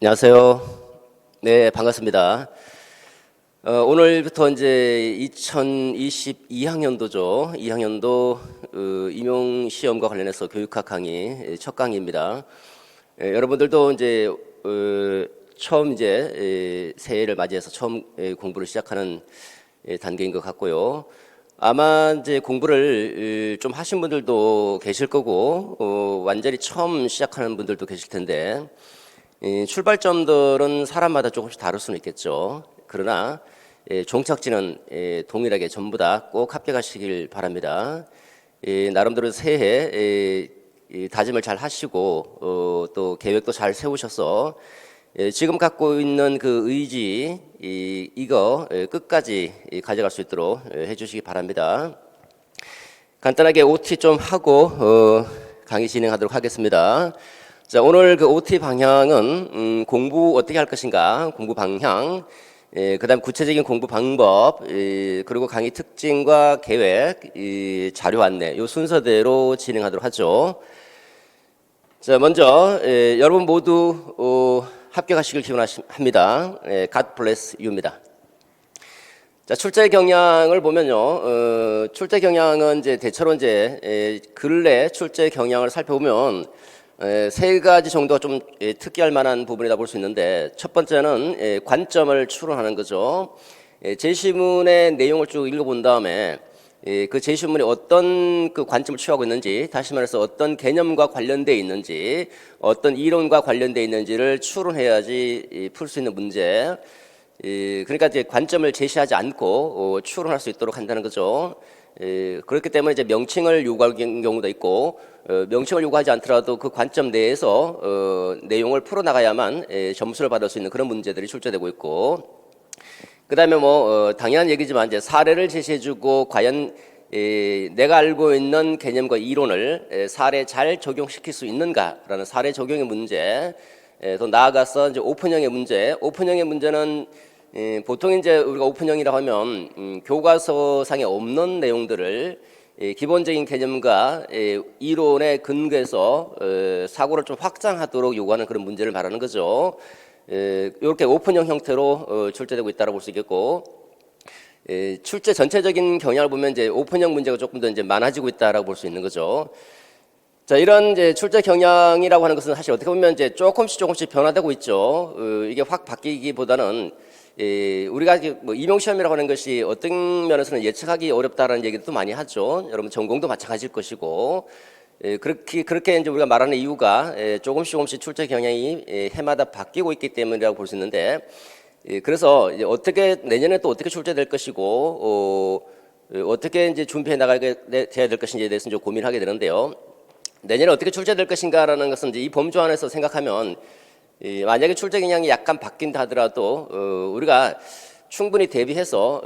안녕하세요. 네, 반갑습니다. 오늘부터 이제 2022학년도죠. 2학년도 임용 시험과 관련해서 교육학 강의 첫 강의입니다. 여러분들도 이제 처음 이제 새해를 맞이해서 처음 공부를 시작하는 단계인 것 같고요. 아마 이제 공부를 좀 하신 분들도 계실 거고 완전히 처음 시작하는 분들도 계실 텐데. 출발점들은 사람마다 조금씩 다를 수는 있겠죠. 그러나 종착지는 동일하게 전부 다 꼭 합격하시길 바랍니다. 나름대로 새해 다짐을 잘 하시고 또 계획도 잘 세우셔서 지금 갖고 있는 그 의지 이거 끝까지 가져갈 수 있도록 해주시기 바랍니다. 간단하게 OT 좀 하고 강의 진행하도록 하겠습니다. 자, 오늘 그 OT 방향은 공부 어떻게 할 것인가, 공부 방향, 그다음 구체적인 공부 방법, 그리고 강의 특징과 계획, 자료 안내, 이 순서대로 진행하도록 하죠. 자, 먼저 여러분 모두 합격하시길 기원합니다. God bless you입니다. 자, 출제 경향을 보면요, 출제 경향은 이제 대체로 이제 근래 출제 경향을 살펴보면 세 가지 정도가 좀 특기할 만한 부분이다 볼 수 있는데, 첫 번째는 관점을 추론하는 거죠. 제시문의 내용을 쭉 읽어본 다음에 그 제시문이 어떤 그 관점을 취하고 있는지, 다시 말해서 어떤 개념과 관련되어 있는지, 어떤 이론과 관련되어 있는지를 추론해야지 풀 수 있는 문제. 그러니까 이제 관점을 제시하지 않고 추론할 수 있도록 한다는 거죠. 그렇기 때문에 이제 명칭을 요구하는 경우도 있고, 명칭을 요구하지 않더라도 그 관점 내에서 내용을 풀어나가야만 점수를 받을 수 있는 그런 문제들이 출제되고 있고, 그 다음에 당연한 얘기지만 이제 사례를 제시해주고 과연 내가 알고 있는 개념과 이론을 사례에 잘 적용시킬 수 있는가라는 사례 적용의 문제, 더 나아가서 이제 오픈형의 문제. 오픈형의 문제는 보통 이제 우리가 오픈형이라고 하면 교과서상에 없는 내용들을 기본적인 개념과 이론에 근거해서 사고를 좀 확장하도록 요구하는 그런 문제를 말하는 거죠. 이렇게 오픈형 형태로 출제되고 있다고 볼 수 있겠고, 출제 전체적인 경향을 보면 이제 오픈형 문제가 조금 더 이제 많아지고 있다라고 볼 수 있는 거죠. 자, 이런 이제 출제 경향이라고 하는 것은 사실 어떻게 보면 이제 조금씩 변화되고 있죠. 이게 확 바뀌기보다는 우리가 뭐 임용 시험이라고 하는 것이 어떤 면에서는 예측하기 어렵다라는 얘기도 많이 하죠. 여러분 전공도 마찬가지일 것이고, 그렇게 이제 우리가 말하는 이유가 조금씩 출제 경향이 해마다 바뀌고 있기 때문이라고 볼 수 있는데, 그래서 이제 내년에 또 어떻게 출제될 것이고 어떻게 이제 준비해 나가야 될 것인지에 대해서 좀 고민하게 되는데요. 내년에 어떻게 출제될 것인가라는 것은 이제 이 범주 안에서 생각하면, 만약에 출제 경향이 약간 바뀐다 하더라도 우리가 충분히 대비해서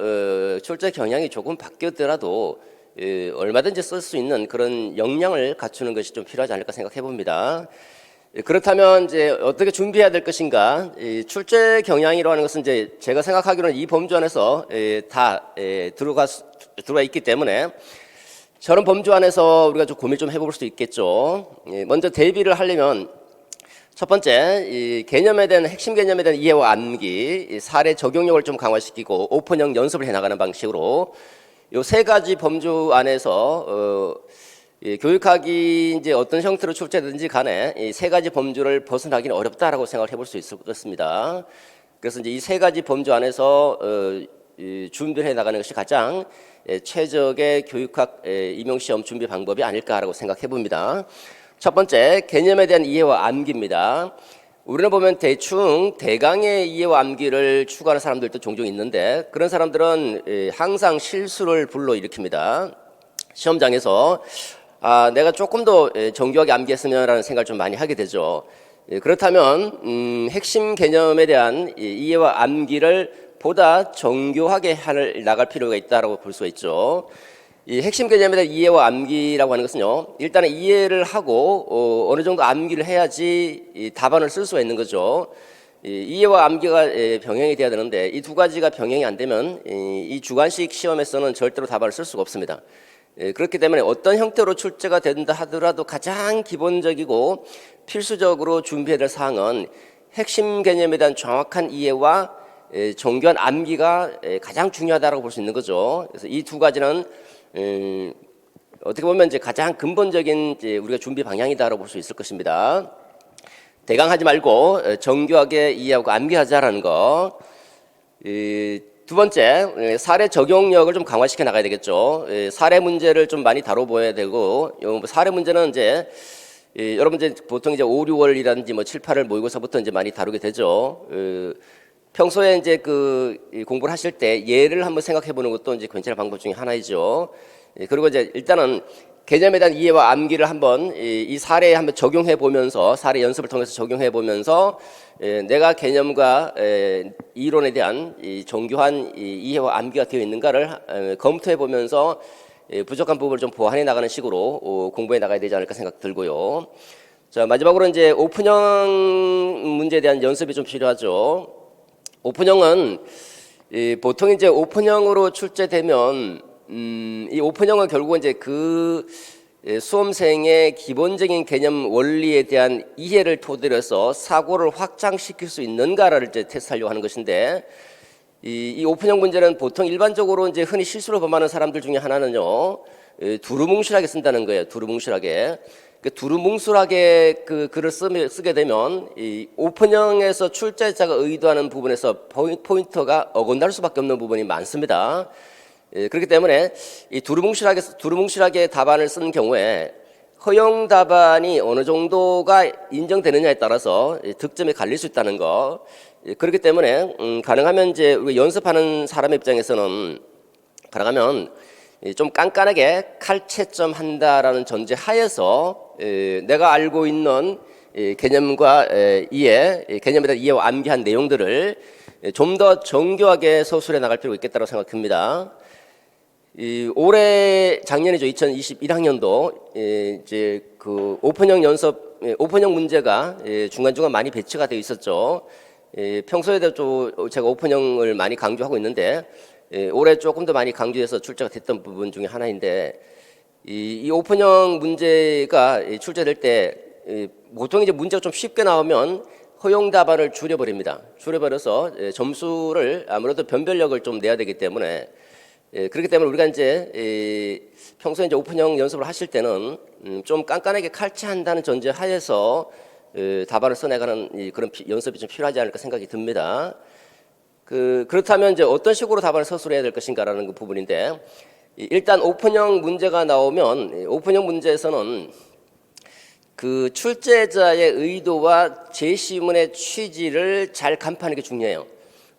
출제 경향이 조금 바뀌었더라도 얼마든지 쓸 수 있는 그런 역량을 갖추는 것이 좀 필요하지 않을까 생각해 봅니다. 그렇다면 이제 어떻게 준비해야 될 것인가? 출제 경향이라고 하는 것은 이제 제가 생각하기로는 이 범주 안에서 다 들어가 있기 때문에, 저런 범주 안에서 우리가 좀 고민 좀 해볼 수 있겠죠. 먼저 대비를 하려면 첫 번째, 이 개념에 대한 핵심 개념에 대한 이해와 암기, 사례 적용력을 좀 강화시키고 오픈형 연습을 해나가는 방식으로 이 세 가지 범주 안에서 교육학이 이제 어떤 형태로 출제되든지 간에 이 세 가지 범주를 벗어나기는 어렵다라고 생각을 해볼 수 있을 것 같습니다. 그래서 이제 이 세 가지 범주 안에서 준비를 해 나가는 것이 가장 최적의 교육학 임용시험 준비 방법이 아닐까라고 생각해 봅니다. 첫 번째, 개념에 대한 이해와 암기입니다. 우리는 보면 대충 대강의 이해와 암기를 추구하는 사람들도 종종 있는데, 그런 사람들은 항상 실수를 불러일으킵니다. 시험장에서 내가 조금 더 정교하게 암기했으면 라는 생각을 좀 많이 하게 되죠. 그렇다면 핵심 개념에 대한 이해와 암기를 보다 정교하게 나갈 필요가 있다고 볼 수가 있죠. 이 핵심 개념에 대한 이해와 암기라고 하는 것은요, 일단은 이해를 하고 어느 정도 암기를 해야지 이 답안을 쓸 수가 있는 거죠. 이해와 암기가 병행이 돼야 되는데, 이 두 가지가 병행이 안 되면 이 주관식 시험에서는 절대로 답안을 쓸 수가 없습니다. 그렇기 때문에 어떤 형태로 출제가 된다 하더라도 가장 기본적이고 필수적으로 준비해야 될 사항은 핵심 개념에 대한 정확한 이해와 정교한 암기가 가장 중요하다고 볼 수 있는 거죠. 그래서 이 두 가지는 어떻게 보면 이제 가장 근본적인 우리가 준비 방향이다라고 볼 수 있을 것입니다. 대강 하지 말고 정교하게 이해하고 암기하자라는 거. 두 번째, 사례 적용력을 좀 강화시켜 나가야 되겠죠. 사례 문제를 좀 많이 다뤄봐야 되고, 사례 문제는 이제 여러분 이제 보통 이제 5, 6월이라든지 뭐 7, 8월 모의고사부터 이제 많이 다루게 되죠. 평소에 이제 그 공부를 하실 때 예를 한번 생각해 보는 것도 이제 괜찮은 방법 중에 하나이죠. 그리고 이제 일단은 개념에 대한 이해와 암기를 한번 이 사례에 한번 적용해 보면서 사례 연습을 통해서 적용해 보면서 내가 개념과 이론에 대한 정교한 이해와 암기가 되어 있는가를 검토해 보면서 부족한 부분을 좀 보완해 나가는 식으로 공부해 나가야 되지 않을까 생각 들고요. 자, 마지막으로 이제 오픈형 문제에 대한 연습이 좀 필요하죠. 오픈형은 보통 이제 오픈형으로 출제되면 이 오픈형은 결국 이제 그 수험생의 기본적인 개념 원리에 대한 이해를 토대로 해서 사고를 확장시킬 수 있는가를 이제 테스트하려고 하는 것인데 이 오픈형 문제는 보통 일반적으로 이제 흔히 실수로 범하는 사람들 중에 하나는요, 두루뭉실하게 쓴다는 거예요. 두루뭉실하게. 두루뭉술하게 그 글을 쓰게 되면 이 오픈형에서 출제자가 의도하는 부분에서 포인터가 어긋날 수밖에 없는 부분이 많습니다. 그렇기 때문에 이 두루뭉실하게 답안을 쓴 경우에 허용 답안이 어느 정도가 인정되느냐에 따라서 득점이 갈릴 수 있다는 거. 그렇기 때문에 가능하면 이제 우리 연습하는 사람의 입장에서는 가능하면 좀 깐깐하게 칼채점 한다라는 전제 하에서 내가 알고 있는 개념과 개념에 대한 이해와 암기한 내용들을 좀 더 정교하게 서술해 나갈 필요가 있겠다고 생각합니다. 올해 작년이죠. 2021학년도 이제 그 오픈형 문제가 중간중간 많이 배치가 되어 있었죠. 평소에도 제가 오픈형을 많이 강조하고 있는데 올해 조금 더 많이 강조해서 출제가 됐던 부분 중에 하나인데 이 오픈형 문제가 출제될 때 보통 이제 문제가 좀 쉽게 나오면 허용 답안을 줄여버립니다. 줄여버려서 점수를 아무래도 변별력을 좀 내야 되기 때문에 그렇기 때문에 우리가 이제 평소에 이제 오픈형 연습을 하실 때는 좀 깐깐하게 칼치한다는 전제 하에서 답안을 써내가는 그런 연습이 좀 필요하지 않을까 생각이 듭니다. 그렇다면 이제 어떤 식으로 답안을 서술해야 될 것인가라는 그 부분인데 일단 오픈형 문제가 나오면 오픈형 문제에서는 그 출제자의 의도와 제시문의 취지를 잘 간파하는 게 중요해요.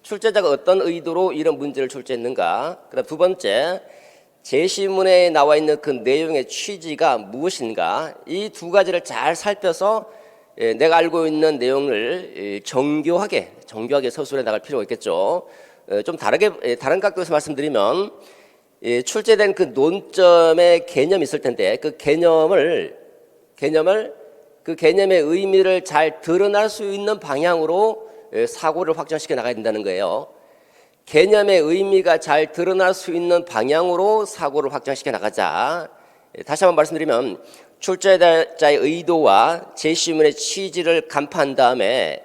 출제자가 어떤 의도로 이런 문제를 출제했는가. 그다음 두 번째, 제시문에 나와 있는 그 내용의 취지가 무엇인가. 이 두 가지를 잘 살펴서 내가 알고 있는 내용을 정교하게 서술해 나갈 필요가 있겠죠. 좀 다른 각도에서 말씀드리면 출제된 그 논점의 개념이 있을 텐데 그 개념을 그 개념의 의미를 잘 드러날 수 있는 방향으로 사고를 확장시켜 나가야 된다는 거예요. 개념의 의미가 잘 드러날 수 있는 방향으로 사고를 확장시켜 나가자. 다시 한번 말씀드리면 출제자의 의도와 제시문의 취지를 간파한 다음에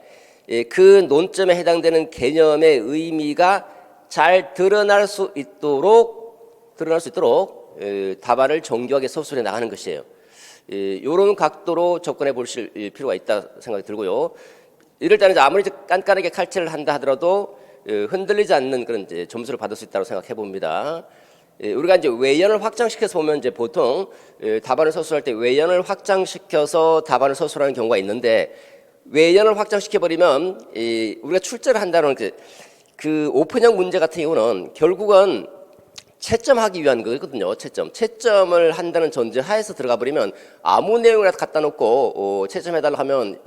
그 논점에 해당되는 개념의 의미가 잘 드러날 수 있도록 답안을 정교하게 서술해 나가는 것이에요. 이런 각도로 접근해 보실 필요가 있다 생각이 들고요. 이럴 때는 아무리 깐깐하게 칼질을 한다 하더라도 흔들리지 않는 그런 이제 점수를 받을 수 있다고 생각해 봅니다. 우리가 이제 외연을 확장시켜서 보면 이제 보통 답안을 서술할 때 외연을 확장시켜서 답안을 서술하는 경우가 있는데 외연을 확장시켜 버리면 우리가 출제를 한다는 그 오픈형 문제 같은 경우는 결국은 채점하기 위한 거거든요. 채점을 한다는 전제 하에서 들어가 버리면 아무 내용이라도 갖다 놓고 채점해달라 하면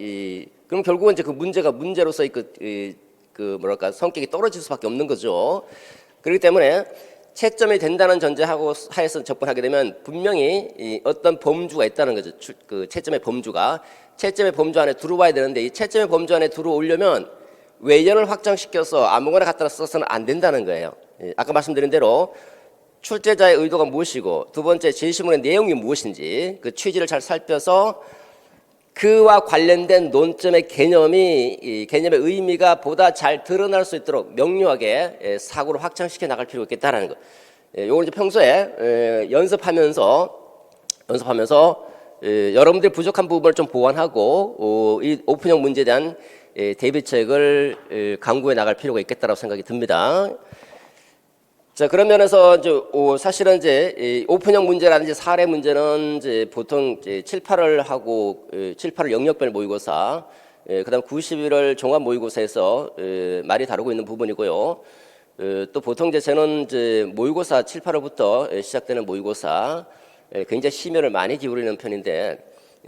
그럼 결국은 이제 그 문제가 문제로서의 그 뭐랄까 성격이 떨어질 수밖에 없는 거죠. 그렇기 때문에 채점이 된다는 전제하에서 접근하게 되면 분명히 어떤 범주가 있다는 거죠. 그 채점의 범주 안에 들어와야 되는데 이 채점의 범주 안에 들어오려면 외연을 확장시켜서 아무거나 갖다 써서는 안 된다는 거예요. 아까 말씀드린 대로 출제자의 의도가 무엇이고 두 번째 제시문의 내용이 무엇인지 그 취지를 잘 살펴서 그와 관련된 논점의 개념이 이 개념의 의미가 보다 잘 드러날 수 있도록 명료하게 사고를 확장시켜 나갈 필요가 있겠다라는 거. 요걸 이제 평소에 연습하면서 여러분들이 부족한 부분을 좀 보완하고 이 오픈형 문제에 대한 대비책을 강구해 나갈 필요가 있겠다라고 생각이 듭니다. 자, 그런 면에서 이제 사실은 이제 이 오픈형 문제라든지 사례 문제는 이제 보통 이제 7, 8을 하고 7, 8을 영역별 모의고사, 그다음 9, 11을 종합 모의고사에서 많이 다루고 있는 부분이고요. 또 보통 이제 저는 이제 모의고사 7, 8월부터 시작되는 모의고사 굉장히 심혈을 많이 기울이는 편인데,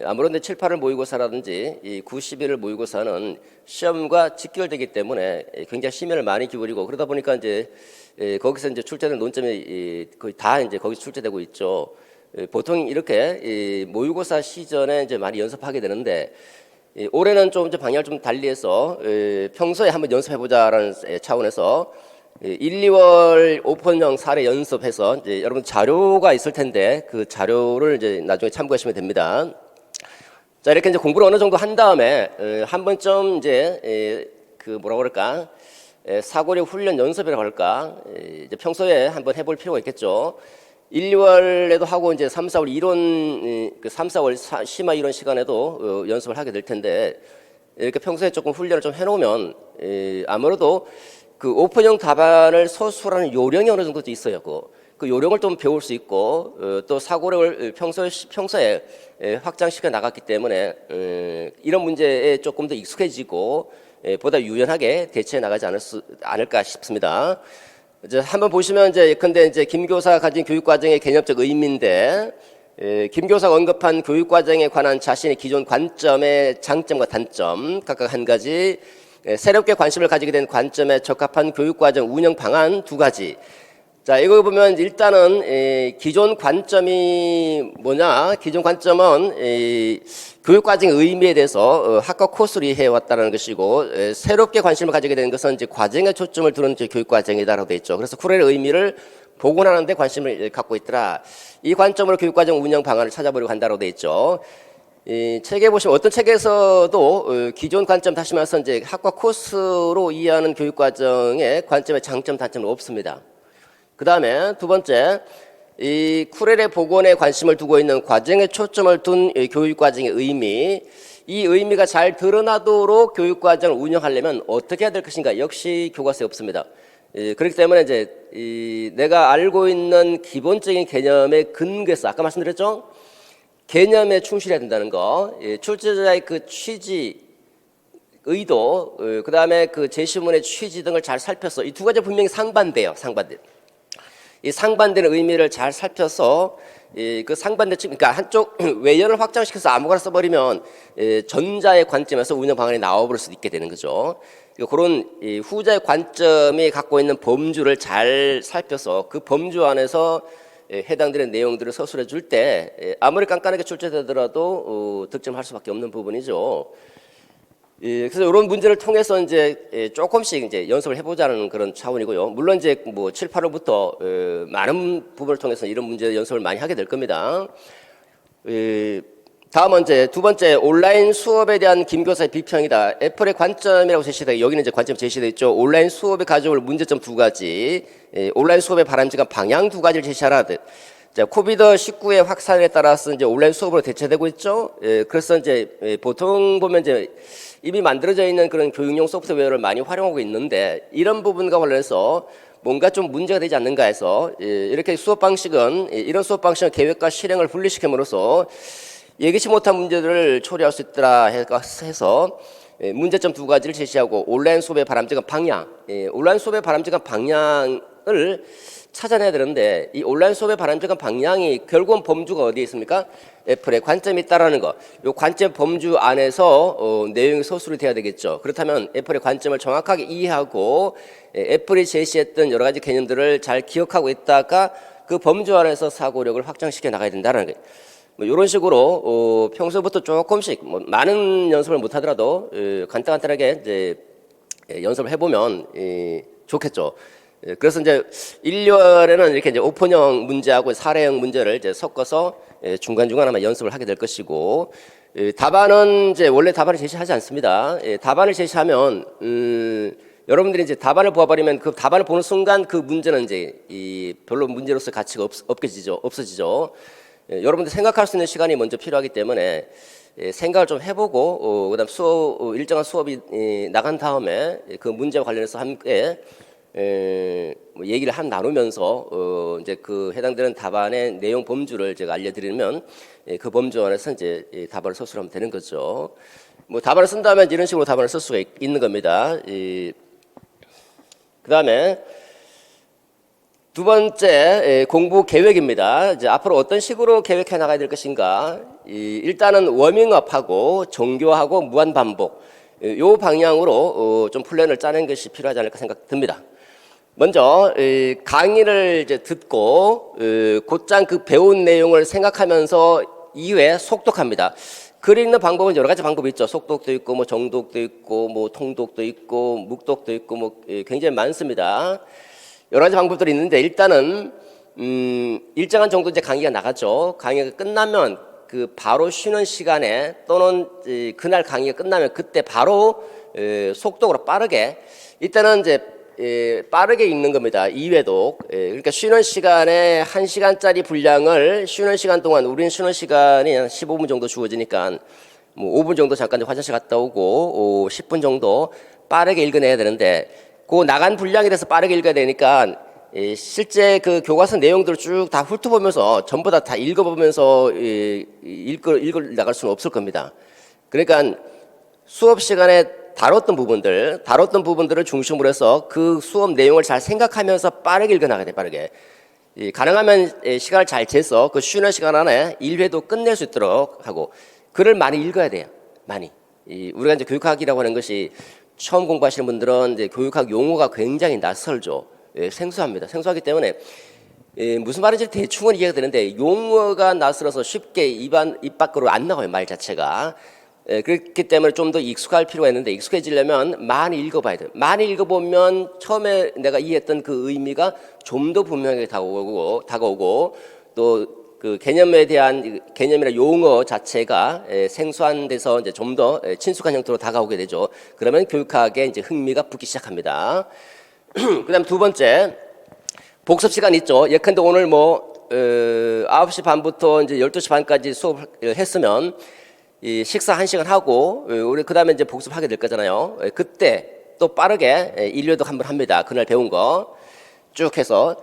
아무래도 7, 8월 모의고사라든지 이 9, 11을 모의고사는 시험과 직결되기 때문에 굉장히 심혈을 많이 기울이고, 그러다 보니까 이제 거기서 이제 출제되는 논점이 거의 다 이제 거기서 출제되고 있죠. 보통 이렇게 모의고사 시전에 이제 많이 연습하게 되는데, 올해는 좀 이제 방향을 좀 달리해서 평소에 한번 연습해보자라는 차원에서 1, 2월 오픈형 사례 연습해서 이제 여러분 자료가 있을 텐데 그 자료를 이제 나중에 참고하시면 됩니다. 자, 이렇게 이제 공부를 어느 정도 한 다음에 한 번쯤 이제 그 뭐라 그럴까, 사고력 훈련 연습이라고 할까, 이제 평소에 한번 해볼 필요가 있겠죠. 1, 2월에도 하고 이제 3, 4월 이론, 그 3, 4월 심화 이론 시간에도 연습을 하게 될 텐데, 이렇게 평소에 조금 훈련을 좀 해놓으면 아무래도 그 오픈형 답안을 서술하는 요령이 어느 정도 있어요. 그 요령을 좀 배울 수 있고 또 사고력을 평소에 확장시켜 나갔기 때문에 이런 문제에 조금 더 익숙해지고 보다 유연하게 대처해 나가지 않을까 싶습니다. 이제 한번 보시면 이제 예컨대 이제 김 교사가 가진 교육과정의 개념적 의미인데, 김 교사가 언급한 교육과정에 관한 자신의 기존 관점의 장점과 단점 각각 한 가지, 새롭게 관심을 가지게 된 관점에 적합한 교육과정 운영 방안 2가지. 자, 이거 보면 일단은 기존 관점이 뭐냐? 기존 관점은 교육과정의 의미에 대해서 학과 코스로 이해해왔다는 것이고, 새롭게 관심을 가지게 된 것은 이제 과정에 초점을 두는 이제 교육과정이다라고 되어 있죠. 그래서 쿠렐의 의미를 복원하는 데 관심을 갖고 있더라. 이 관점으로 교육과정 운영 방안을 찾아보려고 한다고 되어 있죠. 이 책에 보시면 어떤 책에서도 기존 관점, 다시 말해서 이제 학과 코스로 이해하는 교육과정의 관점의 장점, 단점은 없습니다. 그 다음에 두 번째, 이 쿠렐의 복원에 관심을 두고 있는 과정에 초점을 둔 교육과정의 의미, 이 의미가 잘 드러나도록 교육과정을 운영하려면 어떻게 해야 될 것인가? 역시 교과서에 없습니다. 그렇기 때문에 이제 내가 알고 있는 기본적인 개념의 근거에서, 아까 말씀드렸죠? 개념에 충실해야 된다는 거, 출제자의 그 취지, 의도, 그 다음에 그 제시문의 취지 등을 잘 살펴서, 이 2가지 분명히 상반돼요. 상반돼. 이 상반되는 의미를 잘 살펴서 그 상반된, 그러니까 한쪽 외연을 확장시켜서 아무거나 써버리면 전자의 관점에서 운영 방안이 나와버릴 수도 있게 되는 거죠. 그런 후자의 관점이 갖고 있는 범주를 잘 살펴서 그 범주 안에서 해당되는 내용들을 서술해 줄 때 아무리 깐깐하게 출제되더라도 득점할 수밖에 없는 부분이죠. 그래서 이런 문제를 통해서 이제 조금씩 이제 연습을 해보자는 그런 차원이고요. 물론 이제 뭐 7, 8월부터 많은 부분을 통해서 이런 문제 연습을 많이 하게 될 겁니다. 다음은 이제 2번째, 온라인 수업에 대한 김 교사의 비평이다. 애플의 관점이라고 제시되어, 여기는 이제 관점 제시되어 있죠. 온라인 수업에 가져올 문제점 2가지, 온라인 수업의 바람직한 방향 2가지를 제시하라. 자, 코비드19의 확산에 따라서 이제 온라인 수업으로 대체되고 있죠. 그래서 이제 보통 보면 이제 이미 만들어져 있는 그런 교육용 소프트웨어를 많이 활용하고 있는데, 이런 부분과 관련해서 뭔가 좀 문제가 되지 않는가 해서 이렇게 수업 방식은, 이런 수업 방식은 계획과 실행을 분리시킴으로써 예기치 못한 문제들을 초래할 수 있더라 해서 문제점 2가지를 제시하고, 온라인 수업의 바람직한 방향, 온라인 수업의 바람직한 방향을 찾아내야 되는데, 이 온라인 수업의 바람직한 방향이 결국은 범주가 어디에 있습니까? 애플의 관점이 있다라는 거. 이 관점 범주 안에서 내용이 서술이 돼야 되겠죠. 그렇다면 애플의 관점을 정확하게 이해하고 애플이 제시했던 여러 가지 개념들을 잘 기억하고 있다가 그 범주 안에서 사고력을 확장시켜 나가야 된다는 거예요. 뭐 이런 식으로 평소부터 조금씩, 뭐 많은 연습을 못 하더라도 간단하게 이제 연습을 해보면 좋겠죠. 그래서 이제 1, 2월에는 이렇게 이제 오픈형 문제하고 사례형 문제를 이제 섞어서 중간중간 아마 연습을 하게 될 것이고, 답안은 이제 원래 답안을 제시하지 않습니다. 답안을 제시하면 여러분들이 이제 답안을 보아버리면 그 답안을 보는 순간 그 문제는 이제 별로 문제로서 가치가 없어지죠. 여러분들 생각할 수 있는 시간이 먼저 필요하기 때문에 생각을 좀 해보고 그다음 일정한 수업이 나간 다음에 그 문제와 관련해서 함께 뭐 얘기를 나누면서 이제 그 해당되는 답안의 내용 범주를 제가 알려드리면 그 범주 안에서 이제 답안을 서술하면 되는 거죠. 뭐 답안을 쓴다면 이런 식으로 답안을 쓸 수가 있는 겁니다. 그다음에 두 번째 공부 계획입니다. 이제 앞으로 어떤 식으로 계획해 나가야 될 것인가. 일단은 워밍업하고 정교하고 무한 반복 요 방향으로 좀 플랜을 짜는 것이 필요하지 않을까 생각됩니다. 먼저 강의를 이제 듣고 곧장 그 배운 내용을 생각하면서 이외에 속독합니다. 글 읽는 방법은 여러 가지 방법이 있죠. 속독도 있고 뭐 정독도 있고 뭐 통독도 있고 묵독도 있고 뭐 굉장히 많습니다. 여러 가지 방법들이 있는데 일단은 일정한 정도 이제 강의가 나가죠. 강의가 끝나면 그 바로 쉬는 시간에 또는 그날 강의가 끝나면 그때 바로 속독으로 빠르게 일단은 이제 빠르게 읽는 겁니다. 2회독. 그러니까 쉬는 시간에 1시간짜리 분량을 쉬는 시간 동안 우리는 쉬는 시간이 한 15분 정도 주어지니까 뭐 5분 정도 잠깐 화장실 갔다 오고 10분 정도 빠르게 읽어내야 되는데 그 나간 분량에 대해서 빠르게 읽어야 되니까 실제 그 교과서 내용들을 쭉 다 훑어보면서 전부 다 읽어보면서 읽어 나갈 수는 없을 겁니다. 그러니까 수업 시간에 다뤘던 부분들을 중심으로 해서 그 수업 내용을 잘 생각하면서 빠르게 읽어 나가야 돼. 빠르게 가능하면 시간을 잘 재서 그 쉬는 시간 안에 1회도 끝낼 수 있도록 하고 글을 많이 읽어야 돼요. 많이. 우리가 이제 교육학이라고 하는 것이 처음 공부하시는 분들은 이제 교육학 용어가 굉장히 낯설죠. 생소합니다. 생소하기 때문에 무슨 말인지 대충은 이해가 되는데 용어가 낯설어서 쉽게 입 밖으로 안 나와요. 말 자체가. 그렇기 때문에 좀 더 익숙할 필요가 있는데 익숙해지려면 많이 읽어봐야 돼요. 많이 읽어보면 처음에 내가 이해했던 그 의미가 좀 더 분명하게 다가오고 또 그 개념에 대한 개념이나 용어 자체가 생소한 데서 이제 좀 더 친숙한 형태로 다가오게 되죠. 그러면 교육학에 이제 흥미가 붙기 시작합니다. 그다음 두 번째 복습 시간 있죠. 예컨대 오늘 뭐 9시 반부터 이제 12시 반까지 수업을 했으면 이 식사 1시간 하고 우리 그다음에 이제 복습하게 될 거잖아요. 그때 또 빠르게 1회독 한번 합니다. 그날 배운 거 쭉 해서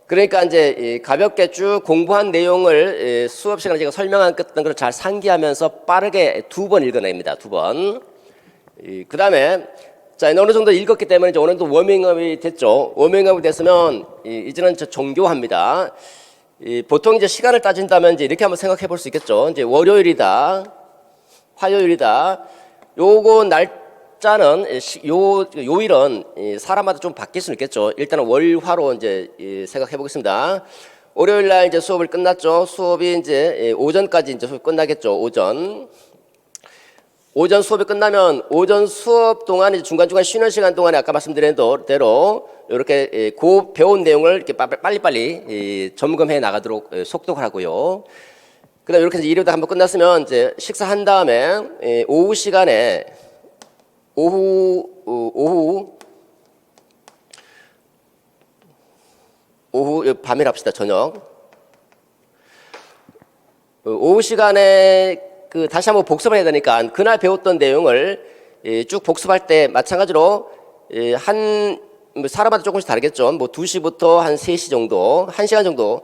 그러니까 이제 가볍게 쭉 공부한 내용을 수업 시간에 제가 설명했던 걸 잘 상기하면서 빠르게 2번 읽어냅니다. 2번. 그다음에 자, 어느 정도 읽었기 때문에 이제 오늘도 워밍업이 됐죠. 워밍업이 됐으면 이제는 정교합니다. 보통 이제 시간을 따진다면 이제 이렇게 한번 생각해 볼 수 있겠죠. 이제 월요일이다. 화요일이다. 요거 날짜는 요일은 사람마다 좀 바뀔 수는 있겠죠. 일단은 월화로 이제 생각해 보겠습니다. 월요일 날 이제 수업을 끝났죠. 수업이 이제 오전까지 이제 수업 끝나겠죠. 오전 수업이 끝나면 오전 수업 동안 이제 중간중간 쉬는 시간 동안에 아까 말씀드린 대로 이렇게 그 배운 내용을 이렇게 빨리빨리 점검해 나가도록 속독을 하고요. 그다음 이렇게 해서 일요일 한번 끝났으면 이제 식사한 다음에 오후 시간에 오후 밤이라 합시다. 저녁 오후 시간에 그 다시 한번 복습을 해야 되니까 그날 배웠던 내용을 쭉 복습할 때 마찬가지로 사람마다 조금씩 다르겠죠. 뭐 2시부터 한 3시 정도 1시간 정도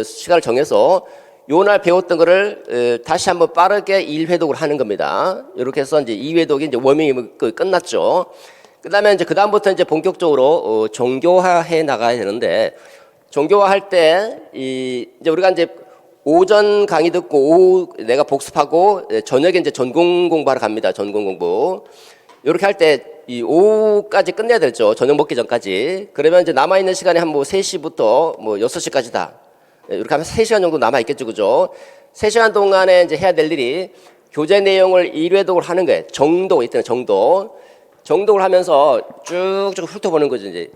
시간을 정해서 요날 배웠던 거를 다시 한번 빠르게 1회독을 하는 겁니다. 이렇게 해서 이제 2회독이 이제 워밍이 끝났죠. 그다음에 이제 그다음부터 이제 본격적으로 정교화해 나가야 되는데 정교화할 때 이제 우리가 이제 오전 강의 듣고 오후 내가 복습하고 저녁에 이제 전공 공부하러 갑니다. 전공 공부. 이렇게 할 때 이 오후까지 끝내야 되죠. 저녁 먹기 전까지. 그러면 이제 남아 있는 시간이 한 뭐 3시부터 뭐 6시까지다. 이렇게 하면 3시간 정도 남아 있겠죠. 그죠? 3시간 동안에 이제 해야 될 일이 교재 내용을 1회독을 하는 거예요. 정독 있잖아요. 정독을 하면서 쭉쭉 훑어보는 거죠. 이제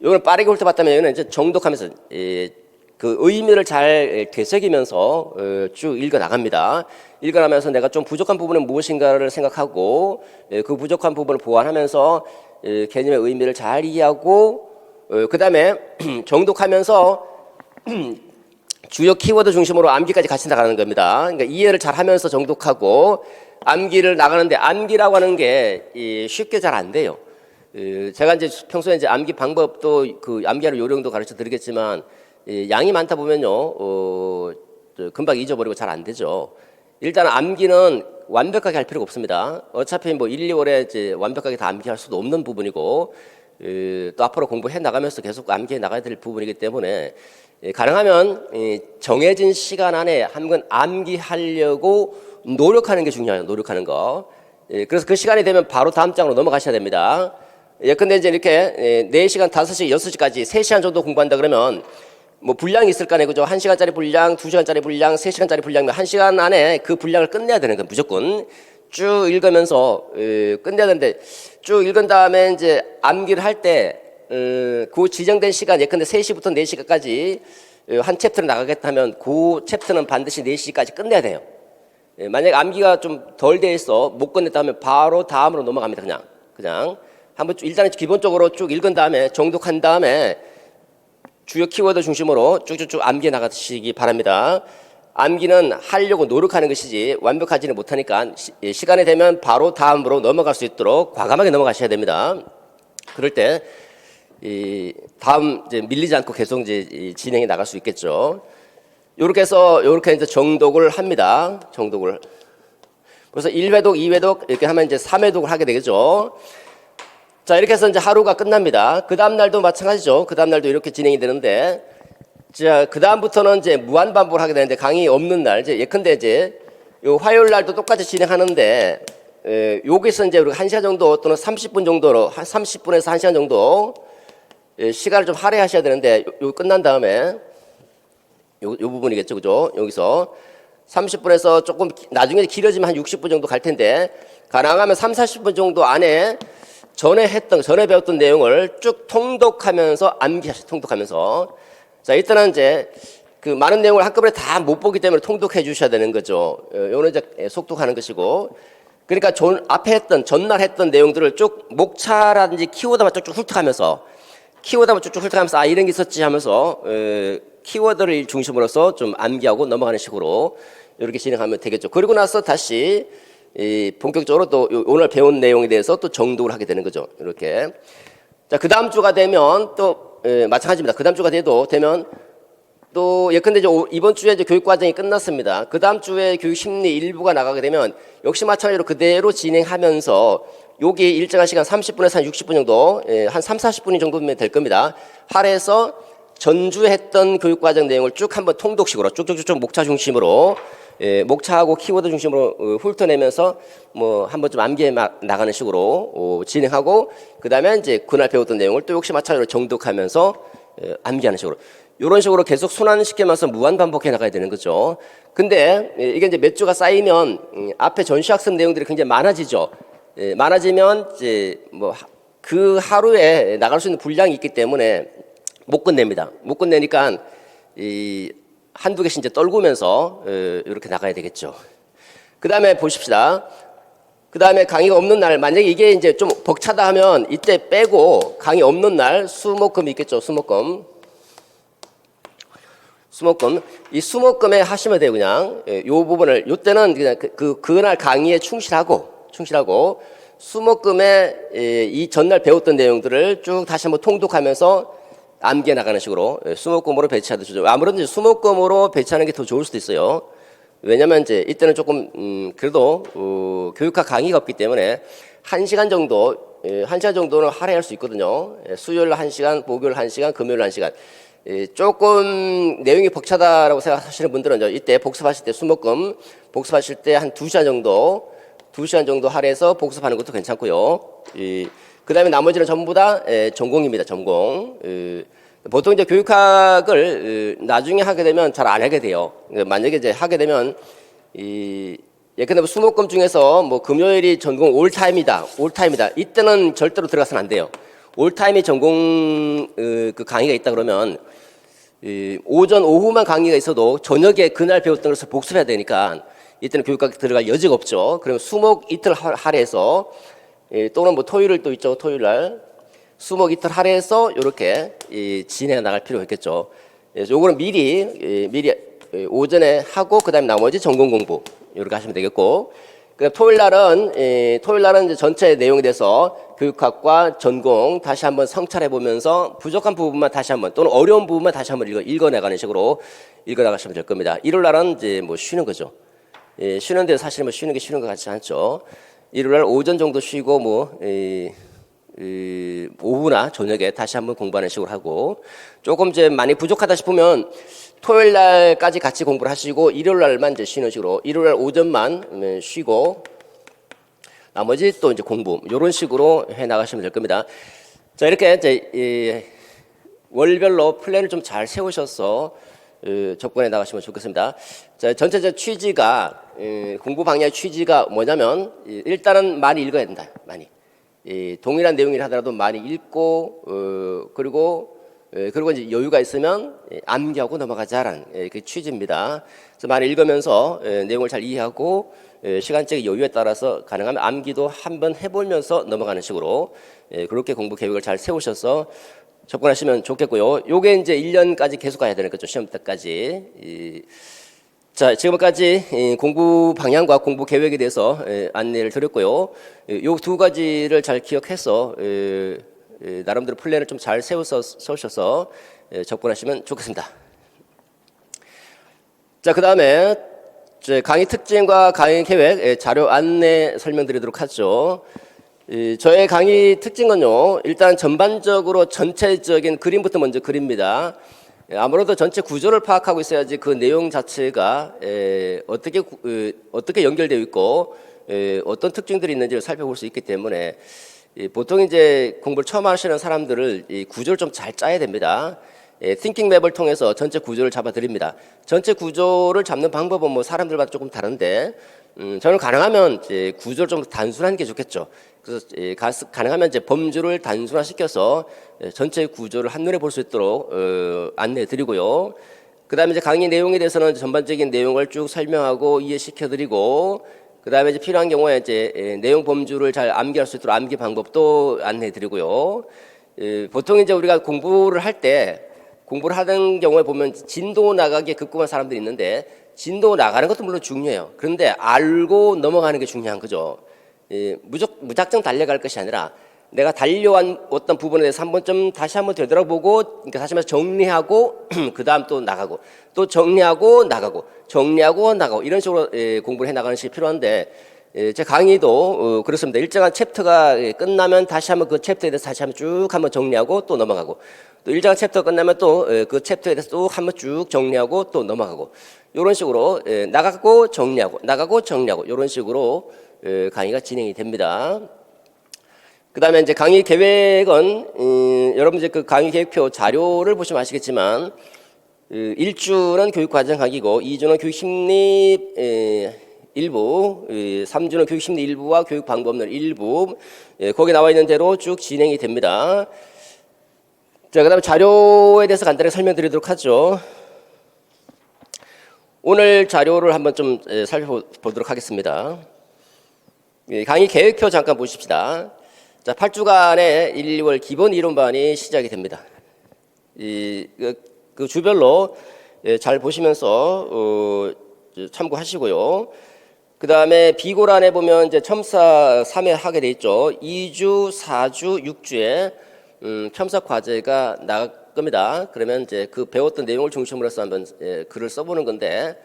이거는 빠르게 훑어봤다면 이거는 이제 정독하면서 그 그 의미를 잘 되새기면서 쭉 읽어 나갑니다. 읽어나면서 내가 좀 부족한 부분은 무엇인가를 생각하고 그 부족한 부분을 보완하면서 개념의 의미를 잘 이해하고 그 다음에 정독하면서 주요 키워드 중심으로 암기까지 같이 나가는 겁니다. 그러니까 이해를 잘 하면서 정독하고 암기를 나가는데 암기라고 하는 게 쉽게 잘 안 돼요. 제가 이제 평소에 이제 암기 방법도 그 암기하는 요령도 가르쳐 드리겠지만 양이 많다 보면요, 금방 잊어버리고 잘 안 되죠. 일단 암기는 완벽하게 할 필요가 없습니다. 어차피 뭐 1, 2월에 이제 완벽하게 다 암기할 수도 없는 부분이고, 또 앞으로 공부해 나가면서 계속 암기해 나가야 될 부분이기 때문에 가능하면 정해진 시간 안에 한번 암기하려고 노력하는 게 중요해요. 노력하는 거. 그래서 그 시간이 되면 바로 다음 장으로 넘어가셔야 됩니다. 예컨대 이제 이렇게 4시간, 5시, 6시까지 3시간 정도 공부한다 그러면 뭐 분량이 있을 거 아니에요. 그죠? 1시간짜리 분량, 2시간짜리 분량, 3시간짜리 분량, 1시간 안에 그 분량을 끝내야 되는 거예요. 무조건. 쭉 읽으면서 끝내야 되는데 쭉 읽은 다음에 이제 암기를 할 때 그 지정된 시간, 예컨대 3시부터 4시까지 한 챕터를 나가겠다 하면 그 챕터는 반드시 4시까지 끝내야 돼요. 만약에 암기가 좀 덜 돼 있어 못 끝냈다 하면 바로 다음으로 넘어갑니다. 그냥 한번 일단은 기본적으로 쭉 읽은 다음에 정독한 다음에 주요 키워드 중심으로 쭉쭉쭉 암기해 나가시기 바랍니다. 암기는 하려고 노력하는 것이지 완벽하지는 못하니까 시간이 되면 바로 다음으로 넘어갈 수 있도록 과감하게 넘어가셔야 됩니다. 그럴 때 다음 이제 밀리지 않고 계속 이제 진행해 나갈 수 있겠죠. 요렇게 해서 요렇게 이제 정독을 합니다. 정독을. 그래서 1회독, 2회독 이렇게 하면 이제 3회독을 하게 되겠죠. 자, 이렇게 해서 이제 하루가 끝납니다. 그 다음 날도 마찬가지죠. 그 다음 날도 이렇게 진행이 되는데, 자, 그 다음부터는 이제 무한 반복을 하게 되는데, 강의 없는 날, 이제 예컨대 이제 요 화요일 날도 똑같이 진행하는데, 여기서 이제 우리가 1시간 정도 또는 30분 정도로, 한 30분에서 1시간 정도 시간을 좀 할애하셔야 되는데, 요 끝난 다음에, 요 부분이겠죠. 그죠? 여기서 30분에서 조금 나중에 길어지면 한 60분 정도 갈 텐데, 가능하면 3, 40분 정도 안에 전에 배웠던 내용을 쭉 통독하면서 암기하시, 통독하면서. 자, 일단은 이제 그 많은 내용을 한꺼번에 다 못 보기 때문에 통독해 주셔야 되는 거죠. 요거는 이제 속독하는 것이고. 그러니까 앞에 전날 했던 내용들을 쭉 목차라든지 키워드만 쭉쭉 훑어가면서, 아, 이런 게 있었지 하면서, 키워드를 중심으로서 좀 암기하고 넘어가는 식으로 이렇게 진행하면 되겠죠. 그리고 나서 다시 본격적으로 또 오늘 배운 내용에 대해서 또 정독을 하게 되는 거죠. 이렇게. 자, 그 다음 주가 되면 또 마찬가지입니다. 그 다음 주가 되면 또 예컨대 이번 주에 이제 교육 과정이 끝났습니다. 그 다음 주에 교육 심리 일부가 나가게 되면 역시 마찬가지로 그대로 진행하면서 여기 일정한 시간 30분에서 한 60분 정도, 한 3, 40분 정도면 될 겁니다. 할애해서 전주 했던 교육 과정 내용을 쭉 한번 통독식으로 쭉쭉쭉 목차 중심으로 목차하고 키워드 중심으로 훑어내면서 뭐 한번 좀 암기해 나가는 식으로 진행하고 그다음에 이제 그날 배웠던 내용을 또 역시 마찬가지로 정독하면서 암기하는 식으로 이런 식으로 계속 순환시키면서 무한 반복해 나가야 되는 거죠. 근데 이게 이제 몇 주가 쌓이면 앞에 전시학습 내용들이 굉장히 많아지죠. 많아지면 이제 뭐 그 하루에 나갈 수 있는 분량이 있기 때문에 못 끝냅니다. 못 끝내니까 한두 개씩 이제 떨구면서 이렇게 나가야 되겠죠. 그 다음에 보십시다. 그 다음에 강의가 없는 날, 만약에 이게 이제 좀 벅차다 하면 이때 빼고 강의 없는 날 수목금이 있겠죠. 수목금. 이 수목금에 하시면 돼요. 그냥 요 부분을 요때는 그냥 그날 강의에 충실하고 수목금에 이 전날 배웠던 내용들을 쭉 다시 한번 통독하면서 암기해 나가는 식으로 수목금으로 배치하듯이 좋죠. 아무래도 이제 수목금으로 배치하는 게 더 좋을 수도 있어요. 왜냐면 이제 이때는 조금 그래도 교육학 강의가 없기 때문에 1시간 정도는 할애할 수 있거든요. 수요일 1시간, 목요일 1시간, 금요일 1시간. 조금 내용이 벅차다라고 생각하시는 분들은 이때 복습하실 때 수목금 복습하실 때 한 2시간 정도 할애해서 복습하는 것도 괜찮고요. 그 다음에 나머지는 전부 다 전공입니다. 전공. 보통 이제 교육학을 나중에 하게 되면 잘 안 하게 돼요. 만약에 이제 하게 되면 예컨대 수목금 중에서 뭐 금요일이 전공 올타임이다. 이때는 절대로 들어가서는 안 돼요. 올타임이 전공 그 강의가 있다 그러면 오전 오후만 강의가 있어도 저녁에 그날 배웠던 것을 복습해야 되니까 이때는 교육학교 들어갈 여지가 없죠. 그러면 수목 이틀 할애해서 또는 뭐 토요일을 또 있죠. 토요일 날 수목 이틀 할애해서 이렇게 진행해 나갈 필요가 있겠죠. 요거는 미리 오전에 하고 그다음에 나머지 전공 공부 이렇게 하시면 되겠고, 그다음 토요일 날은 이제 전체 내용에 대해서 교육학과 전공 다시 한번 성찰해 보면서 부족한 부분만 다시 한번 또는 어려운 부분만 다시 한번 읽어나가는 식으로 읽어나가시면 될 겁니다. 일요일 날은 이제 뭐 쉬는 거죠. 쉬는데 사실 뭐 쉬는 게 쉬는 것 같지 않죠. 일요일 날 오전 정도 쉬고 뭐 오후나 저녁에 다시 한번 공부하는 식으로 하고, 조금 이제 많이 부족하다 싶으면 토요일 날까지 같이 공부를 하시고 일요일 날만 이제 쉬는 식으로, 일요일 날 오전만 쉬고 나머지 또 이제 공부 이런 식으로 해 나가시면 될 겁니다. 자, 이렇게 이제 월별로 플랜을 좀 잘 세우셔서 접근해 나가시면 좋겠습니다. 자, 전체적 취지가 공부 방향의 취지가 뭐냐면 일단은 많이 읽어야 된다. 많이. 동일한 내용이라 하더라도 많이 읽고 그리고 이제 여유가 있으면 암기하고 넘어가자라는 그 취지입니다. 그래서 많이 읽으면서 내용을 잘 이해하고 시간적 여유에 따라서 가능하면 암기도 한번 해보면서 넘어가는 식으로 그렇게 공부 계획을 잘 세우셔서 접근하시면 좋겠고요. 요게 이제 1년까지 계속 가야 되는 거죠. 시험 때까지. 자, 지금까지 공부 방향과 공부 계획에 대해서 안내를 드렸고요. 요 두 가지를 잘 기억해서 나름대로 플랜을 좀 잘 세우셔서 접근하시면 좋겠습니다. 자, 그 다음에 강의 특징과 강의 계획 자료 안내 설명드리도록 하죠. 저의 강의 특징은요, 일단 전반적으로 전체적인 그림부터 먼저 그립니다. 아무래도 전체 구조를 파악하고 있어야지 그 내용 자체가 어떻게 연결되어 있고 어떤 특징들이 있는지를 살펴볼 수 있기 때문에 보통 이제 공부를 처음 하시는 사람들을 이 구조를 좀 잘 짜야 됩니다. 띵킹 맵을 통해서 전체 구조를 잡아드립니다. 전체 구조를 잡는 방법은 뭐 사람들마다 조금 다른데 저는 가능하면 이제 구조를 좀 단순한 게 좋겠죠. 그래서 가능하면 이제 범주를 단순화시켜서 전체 구조를 한눈에 볼 수 있도록 안내해드리고요. 그다음에 이제 강의 내용에 대해서는 전반적인 내용을 쭉 설명하고 이해시켜드리고, 그다음에 이제 필요한 경우에 이제 내용 범주를 잘 암기할 수 있도록 암기 방법도 안내해드리고요. 보통 이제 우리가 공부를 하는 경우에 보면 진도 나가기에 급급한 사람들이 있는데, 진도 나가는 것도 물론 중요해요. 그런데 알고 넘어가는 게 중요한 거죠. 무작정 달려갈 것이 아니라 내가 달려온 어떤 부분에 대해서 다시 한번 되돌아보고, 그러니까 다시 말해서 정리하고 그 다음 또 나가고 또 정리하고 나가고 이런 식으로 공부를 해 나가는 것이 필요한데, 제 강의도 그렇습니다. 일정한 챕터가 끝나면 다시 한번 그 챕터에 대해서 다시 한번 쭉 한번 정리하고 또 넘어가고, 또 일정한 챕터가 끝나면 또 그 챕터에 대해서 또 한번 쭉 정리하고 또 넘어가고, 이런 식으로 나가고 정리하고 이런 식으로 강의가 진행이 됩니다. 그 다음에 이제 강의 계획은 여러분 이제 그 강의 계획표 자료를 보시면 아시겠지만 1주는 교육과정 강의고 2주는 교육심리 일부, 3주는 교육심리 일부와 교육방법론 일부, 거기 나와 있는 대로 쭉 진행이 됩니다. 자, 그 다음에 자료에 대해서 간단히 설명드리도록 하죠. 오늘 자료를 한번 좀 살펴보도록 하겠습니다. 강의 계획표 잠깐 보십시다. 자, 8주간의 1, 2월 기본 이론반이 시작이 됩니다. 그 주별로 잘 보시면서 참고하시고요. 그 다음에 비고란에 보면 이제 첨사 3회 하게 돼 있죠. 2주, 4주, 6주에 첨사 과제가 나갈 겁니다. 그러면 이제 그 배웠던 내용을 중심으로 해서 한번 글을 써보는 건데,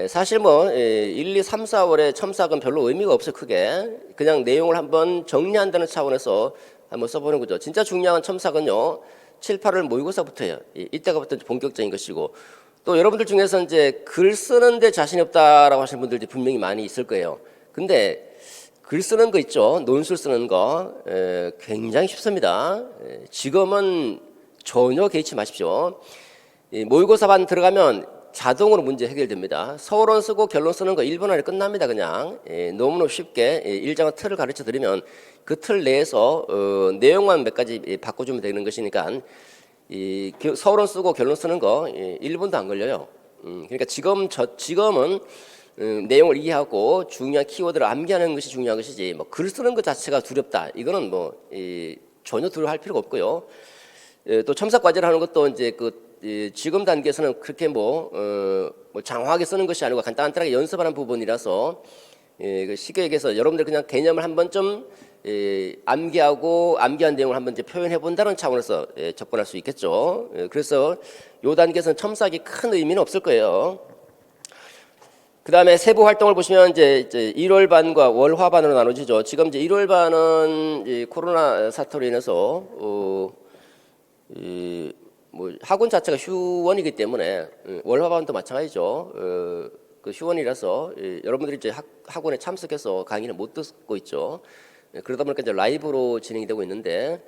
사실 뭐 1, 2, 3, 4월에 첨삭은 별로 의미가 없어요. 크게 그냥 내용을 한번 정리한다는 차원에서 한번 써보는 거죠. 진짜 중요한 첨삭은요 7, 8월 모의고사부터예요. 이때가부터 본격적인 것이고, 또 여러분들 중에서 이제 글 쓰는데 자신이 없다라고 하시는 분들이 분명히 많이 있을 거예요. 근데 글 쓰는 거 있죠, 논술 쓰는 거 굉장히 쉽습니다. 지금은 전혀 개의치 마십시오. 모의고사반 들어가면 자동으로 문제 해결됩니다. 서술원 쓰고 결론 쓰는 거 1분 안에 끝납니다. 그냥 너무너무 쉽게 일정한 틀을 가르쳐 드리면 그 틀 내에서 내용만 몇 가지 바꿔주면 되는 것이니까 서론 쓰고 결론 쓰는 거 1분도 안 걸려요. 그러니까 지금은 내용을 이해하고 중요한 키워드를 암기하는 것이 중요한 것이지 뭐 글 쓰는 것 자체가 두렵다. 이거는 뭐 전혀 두려워할 필요가 없고요. 또 첨삭 과제를 하는 것도 이제 지금 단계에서는 그렇게 뭐 장황하게 쓰는 것이 아니고 간단하게 연습하는 부분이라서 쉽게 얘기해서 여러분들 그냥 개념을 한 번쯤 암기하고 암기한 내용을 한번 이제 표현해 본다는 차원에서 접근할 수 있겠죠. 그래서 요 단계에서는 첨삭이 큰 의미는 없을 거예요. 그 다음에 세부 활동을 보시면 이제 1월 반과 월화 반으로 나눠지죠. 지금 이제 1월 반은 코로나 사태로 인해서 뭐 학원 자체가 휴원이기 때문에 월화 반도 마찬가지죠. 그 휴원이라서 여러분들이 이제 학원에 참석해서 강의를 못 듣고 있죠. 그러다 보니까 이제 라이브로 진행이 되고 있는데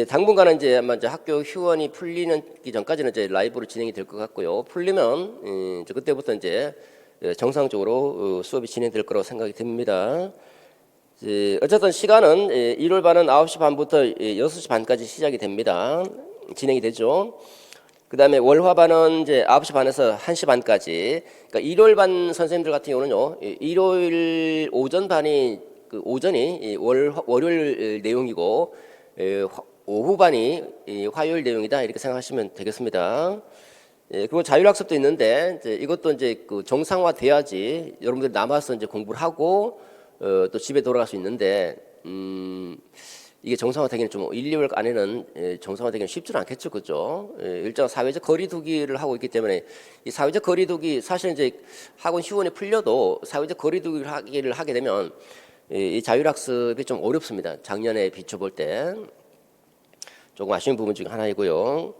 당분간은 이제 아마 이제 학교 휴원이 풀리기 전까지는 이제 라이브로 진행이 될 것 같고요. 풀리면 이제 그때부터 이제 정상적으로 수업이 진행될 거라고 생각이 듭니다. 어쨌든 시간은 1월 반은 9시 반부터 6시 반까지 시작이 됩니다. 진행이 되죠. 그 다음에 월화 반은 이제 9시 반에서 1시 반까지. 그러니까 1월 반 선생님들 같은 경우는요, 일요일 오전 반이 오전이 월요일 내용이고 오후 반이 화요일 내용이다 이렇게 생각하시면 되겠습니다. 그리고 자율학습도 있는데 이것도 이제 정상화 돼야지 여러분들 남아서 이제 공부를 하고 또 집에 돌아갈 수 있는데 이게 정상화되기는 좀 1, 2월 안에는 정상화되기는 쉽지는 않겠죠, 그죠? 일정 사회적 거리두기를 하고 있기 때문에 이 사회적 거리두기 사실 이제 학원 휴원이 풀려도 사회적 거리두기를 하게 되면 이 자율학습이 좀 어렵습니다. 작년에 비춰볼 때 조금 아쉬운 부분 중에 하나이고요.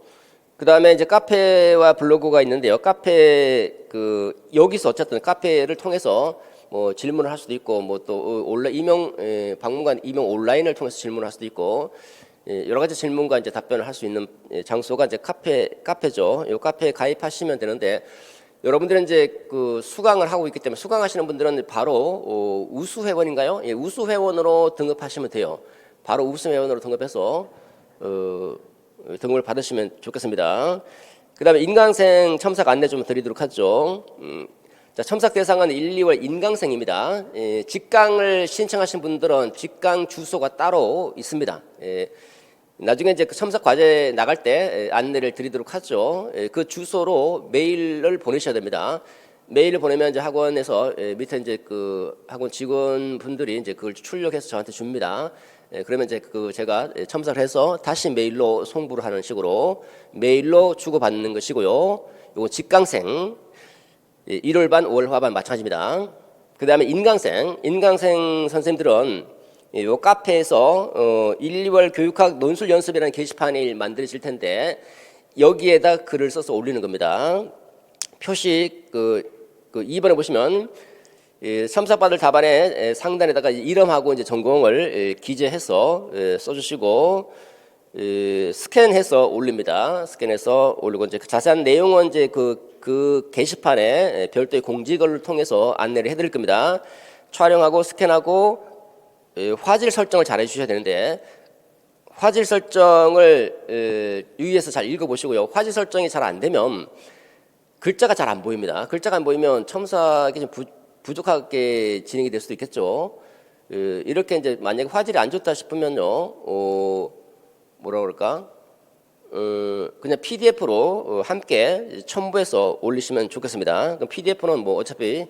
그 다음에 이제 카페와 블로그가 있는데요. 카페 여기서 어쨌든 카페를 통해서 뭐 질문을 할 수도 있고 뭐 또 박물관 임용 온라인을 통해서 질문을 할 수도 있고 여러 가지 질문과 이제 답변을 할 수 있는 장소가 이제 카페죠. 이 카페에 가입하시면 되는데 여러분들은 이제 수강을 하고 있기 때문에 수강하시는 분들은 바로 우수 회원인가요? 예, 우수 회원으로 등급하시면 돼요. 바로 우수 회원으로 등급해서 등급을 받으시면 좋겠습니다. 그 다음에 인강생 첨삭 안내 좀 드리도록 하죠. 자, 첨삭 대상은 1, 2월 인강생입니다. 직강을 신청하신 분들은 직강 주소가 따로 있습니다. 나중에 이제 첨삭 과제 나갈 때 안내를 드리도록 하죠. 그 주소로 메일을 보내셔야 됩니다. 메일을 보내면 이제 학원에서 밑에 이제 학원 직원분들이 이제 그걸 출력해서 저한테 줍니다. 그러면 이제 제가 첨삭을 해서 다시 메일로 송부를 하는 식으로 메일로 주고받는 것이고요. 요거 직강생 1월 반, 월화 반 마찬가지입니다. 그 다음에 인강생 선생님들은 요 카페에서 1, 2월 교육학 논술 연습이라는 게시판이 만들어질 텐데 여기에다 글을 써서 올리는 겁니다. 표식 2번에 보시면 첨삭받을 답안의 상단에다가 이름하고 이제 전공을 기재해서 써주시고 스캔해서 올립니다. 스캔해서 올리고 이제 자세한 내용은 이제 그 게시판에 별도의 공지글을 통해서 안내를 해드릴 겁니다. 촬영하고 스캔하고 화질 설정을 잘 해주셔야 되는데 화질 설정을 유의해서 잘 읽어보시고요. 화질 설정이 잘 안 되면 글자가 잘 안 보입니다. 글자가 안 보이면 첨삭이 좀 부족하게 진행이 될 수도 있겠죠. 이렇게 이제 만약에 화질이 안 좋다 싶으면요, 뭐라 그럴까? 그냥 PDF로 함께 첨부해서 올리시면 좋겠습니다. 그럼 PDF는 뭐 어차피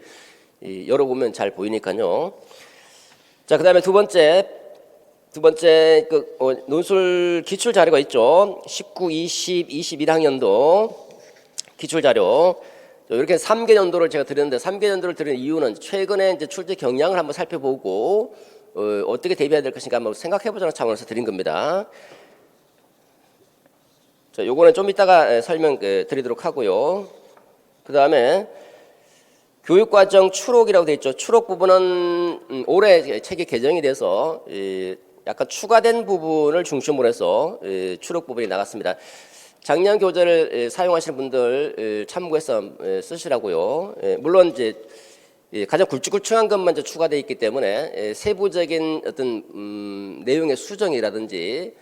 열어보면 잘 보이니까요. 자, 그 다음에 두 번째 논술 기출 자료가 있죠. 19, 20, 21학년도 기출 자료. 이렇게 3개 연도를 제가 드렸는데 3개 연도를 드리는 이유는 최근에 이제 출제 경향을 한번 살펴보고 어떻게 대비해야 될 것인가 한번 생각해보자는 차원에서 드린 겁니다. 자, 요거는 좀 이따가 설명 드리도록 하고요. 그 다음에 교육과정 추록이라고 되어 있죠. 추록 부분은 올해 책이 개정이 돼서 약간 추가된 부분을 중심으로 해서 추록 부분이 나갔습니다. 작년 교재를 사용하시는 분들 참고해서 쓰시라고요. 물론 이제 가장 굵직굵직한 것만 이제 추가되어 있기 때문에 세부적인 어떤 내용의 수정이라든지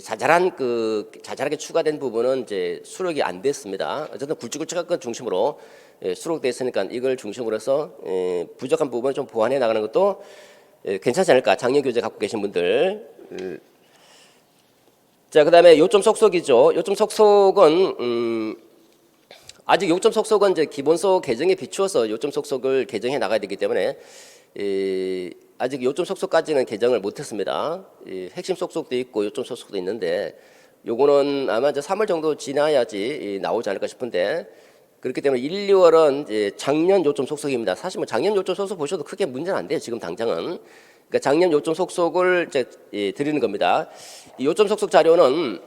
자잘하게 추가된 부분은 이제 수록이 안 됐습니다. 어쨌든 굵직굵직한 것 중심으로 수록돼 있으니까 이걸 중심으로 해서 부족한 부분을 좀 보완해 나가는 것도 괜찮지 않을까. 작년 교재 갖고 계신 분들. 자, 그다음에 요점 속속이죠. 요점 속속은 아직 요점 속속은 이제 기본서 개정에 비추어서 요점 속속을 개정해 나가야 되기 때문에 아직 요점 속속까지는 개정을 못했습니다. 핵심 속속도 있고 요점 속속도 있는데 요거는 아마 이제 3월 정도 지나야지 나오지 않을까 싶은데 그렇기 때문에 1, 2월은 이제 작년 요점 속속입니다. 사실 뭐 작년 요점 속속 보셔도 크게 문제는 안 돼요. 지금 당장은. 그러니까 작년 요점 속속을 이제 드리는 겁니다. 이 요점 속속 자료는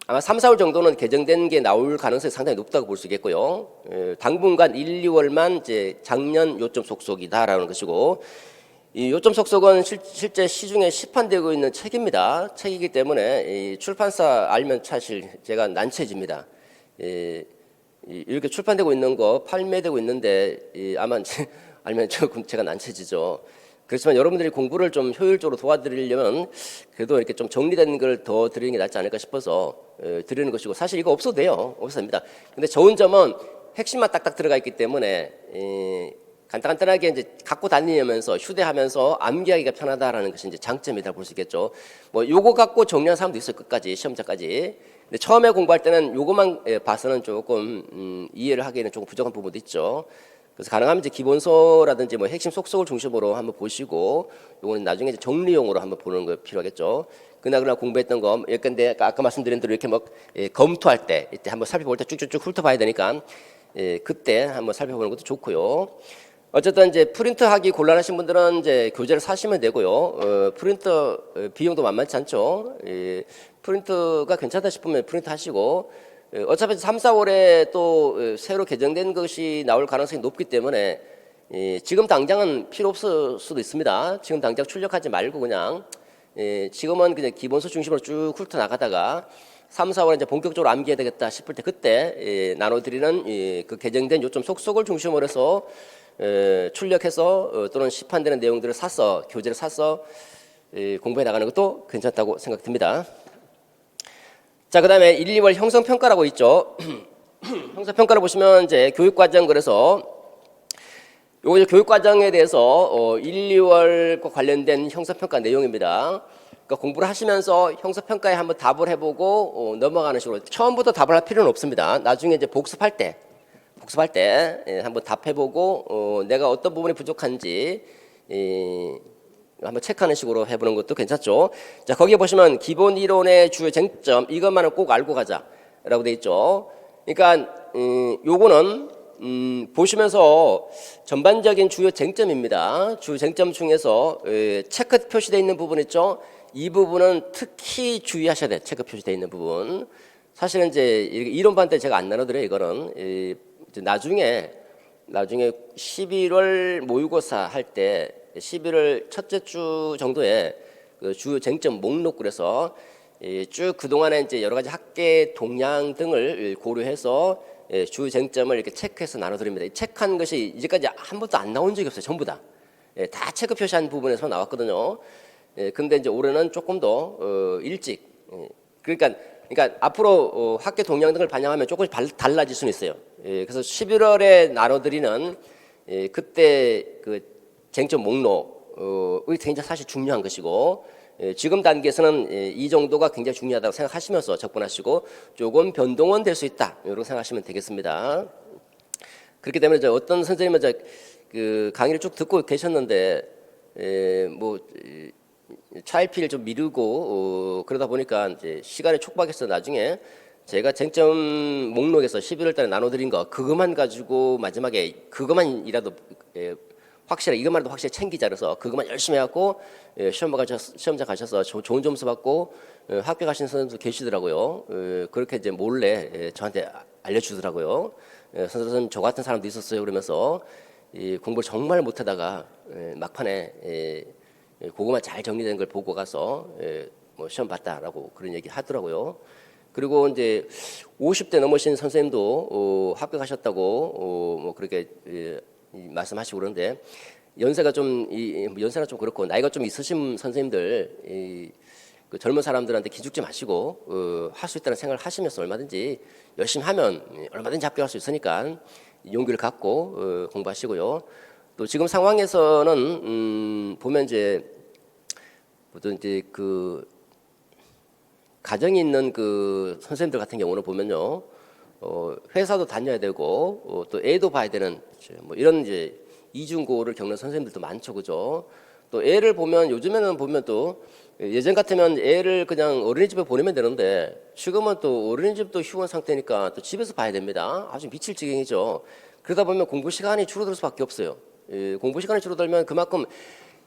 아마 3, 4월 정도는 개정된 게 나올 가능성이 상당히 높다고 볼 수 있겠고요. 당분간 1, 2월만 이제 작년 요점 속속이다라는 것이고 이 요점 속속은 실제 시중에 시판되고 있는 책입니다. 책이기 때문에 이 출판사 알면 사실 제가 난처해집니다. 이렇게 출판되고 있는 거 판매되고 있는데 아마 알면 조금 제가 난처해지죠. 그렇지만 여러분들이 공부를 좀 효율적으로 도와드리려면 그래도 이렇게 좀 정리된 걸 더 드리는 게 낫지 않을까 싶어서 드리는 것이고 사실 이거 없어도 돼요. 없어도 됩니다. 근데 좋은 점은 핵심만 딱딱 들어가 있기 때문에 간단하게 이제 갖고 다니면서 휴대하면서 암기하기가 편하다라는 것이 이제 장점이다 볼 수 있겠죠. 뭐 요거 갖고 정리하는 사람도 있어요. 끝까지 시험자까지. 근데 처음에 공부할 때는 요것만 봐서는 조금 이해를 하기에는 조금 부족한 부분도 있죠. 그래서 가능하면 이제 기본서라든지 뭐 핵심 속속을 중심으로 한번 보시고 요거는 나중에 이제 정리용으로 한번 보는 거 필요하겠죠. 그러나 공부했던 거 예컨대 아까 말씀드린 대로 이렇게 막 검토할 때 이때 한번 살펴볼 때 쭉쭉쭉 훑어봐야 되니까 그때 한번 살펴보는 것도 좋고요. 어쨌든 이제 프린트하기 곤란하신 분들은 이제 교재를 사시면 되고요. 프린터 비용도 만만치 않죠. 프린터가 괜찮다 싶으면 프린트 하시고 어차피 3, 4월에 또 새로 개정된 것이 나올 가능성이 높기 때문에 지금 당장은 필요 없을 수도 있습니다. 지금 당장 출력하지 말고 그냥 지금은 그냥 기본서 중심으로 쭉 훑어 나가다가 3, 4월에 이제 본격적으로 암기해야 되겠다 싶을 때 그때 나눠드리는 그 개정된 요점 속속을 중심으로 해서 출력해서 또는 시판되는 내용들을 사서 교재를 사서 공부해 나가는 것도 괜찮다고 생각됩니다. 자, 그다음에 1, 2월 형성평가라고 있죠. 형성평가를 보시면 이제 교육과정 그래서 요거 이제 교육과정에 대해서 1, 2월과 관련된 형성평가 내용입니다. 그러니까 공부를 하시면서 형성평가에 한번 답을 해보고 넘어가는 식으로 처음부터 답을 할 필요는 없습니다. 나중에 이제 복습할 때 한번 답해보고 내가 어떤 부분이 부족한지 한번 체크하는 식으로 해보는 것도 괜찮죠. 자, 거기에 보시면 기본 이론의 주요 쟁점 이것만은 꼭 알고 가자라고 돼 있죠. 그러니까 요거는 보시면서 전반적인 주요 쟁점입니다. 주요 쟁점 중에서 체크 표시되어 있는 부분 있죠. 이 부분은 특히 주의하셔야 돼요. 체크 표시되어 있는 부분. 사실은 이제 이론반 때 제가 안 나눠드려요. 이거는 나중에 11월 모의고사 할 때 11월 첫째 주 정도에 그 주요 쟁점 목록 그래서 쭉 그동안에 이제 여러 가지 학계 동향 등을 고려해서 주요 쟁점을 이렇게 체크해서 나눠드립니다. 체크한 것이 이제까지 한 번도 안 나온 적이 없어요. 전부 다. 다 체크 표시한 부분에서 나왔거든요. 근데 이제 올해는 조금 더 일찍. 그러니까 앞으로 학계 동향 등을 반영하면 조금씩 달라질 수는 있어요. 그래서 11월에 나눠드리는 그때 그 쟁점 목록이 굉장히 사실 중요한 것이고 지금 단계에서는 이 정도가 굉장히 중요하다고 생각하시면서 접근하시고 조금 변동은 될 수 있다 이렇게 생각하시면 되겠습니다. 그렇기 때문에 이제 어떤 선생님은 그 강의를 쭉 듣고 계셨는데 뭐 차일피일 좀 미루고 그러다 보니까 이제 시간이 촉박해서 나중에 제가 쟁점 목록에서 11월 달에 나눠드린 거 그것만 가지고 마지막에 그것만이라도 확실하게 이것만도 확실히 챙기자 그래서 그것만 열심히 해갖고 시험장 가셔서 좋은 점수 받고 합격하신 선생님도 계시더라고요. 그렇게 이제 몰래 저한테 알려주더라고요. 선생님 저 같은 사람도 있었어요. 그러면서 공부를 정말 못하다가 막판에 그것만 잘 정리된 걸 보고 가서 뭐 시험 봤다라고 그런 얘기 하더라고요. 그리고 이제 50대 넘으신 선생님도 합격하셨다고 뭐 그렇게 말씀하시고 그러는데 연세가 좀 그렇고 나이가 좀 있으신 선생님들 그 젊은 사람들한테 기죽지 마시고 할 수 있다는 생각을 하시면서 얼마든지 열심히 하면 얼마든지 합격할 수 있으니까 용기를 갖고 공부하시고요. 또 지금 상황에서는 보면 이제 그 가정이 있는 그 선생님들 같은 경우는 보면요, 회사도 다녀야 되고 또 애도 봐야 되는 뭐 이런 이제 이중고를 겪는 선생님들도 많죠, 그죠? 또 애를 보면 요즘에는 보면 또 예전 같으면 애를 그냥 어린이집에 보내면 되는데 지금은 또 어린이집도 휴원 상태니까 또 집에서 봐야 됩니다. 아주 미칠 지경이죠. 그러다 보면 공부 시간이 줄어들 수밖에 없어요. 공부 시간이 줄어들면 그만큼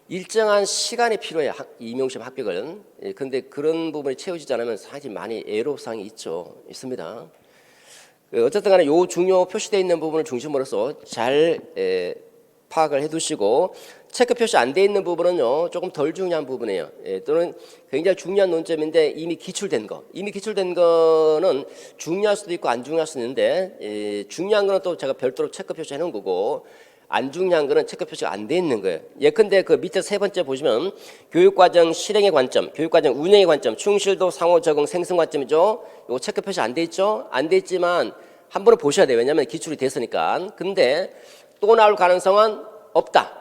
일정한 시간이 필요해요. 임용시험 합격은. 그런데 그런 부분이 채워지지 않으면 사실 많이 애로사항이 있습니다. 어쨌든 간에 요 중요 표시되어 있는 부분을 중심으로서 잘 파악을 해두시고 체크 표시 안 돼 있는 부분은요 조금 덜 중요한 부분이에요. 또는 굉장히 중요한 논점인데 이미 기출된 거는 중요할 수도 있고 안 중요할 수도 있는데 중요한 거는 또 제가 별도로 체크 표시 해놓은 거고 안 중요한 거는 체크 표시가 안 돼 있는 거예요. 예컨대 그 밑에 세 번째 보시면 교육과정 실행의 관점, 교육과정 운영의 관점, 충실도, 상호 적응, 생성 관점이죠. 이거 체크 표시 안 돼 있죠? 안 돼 있지만 한 번은 보셔야 돼요. 왜냐하면 기출이 됐으니까. 근데 또 나올 가능성은 없다.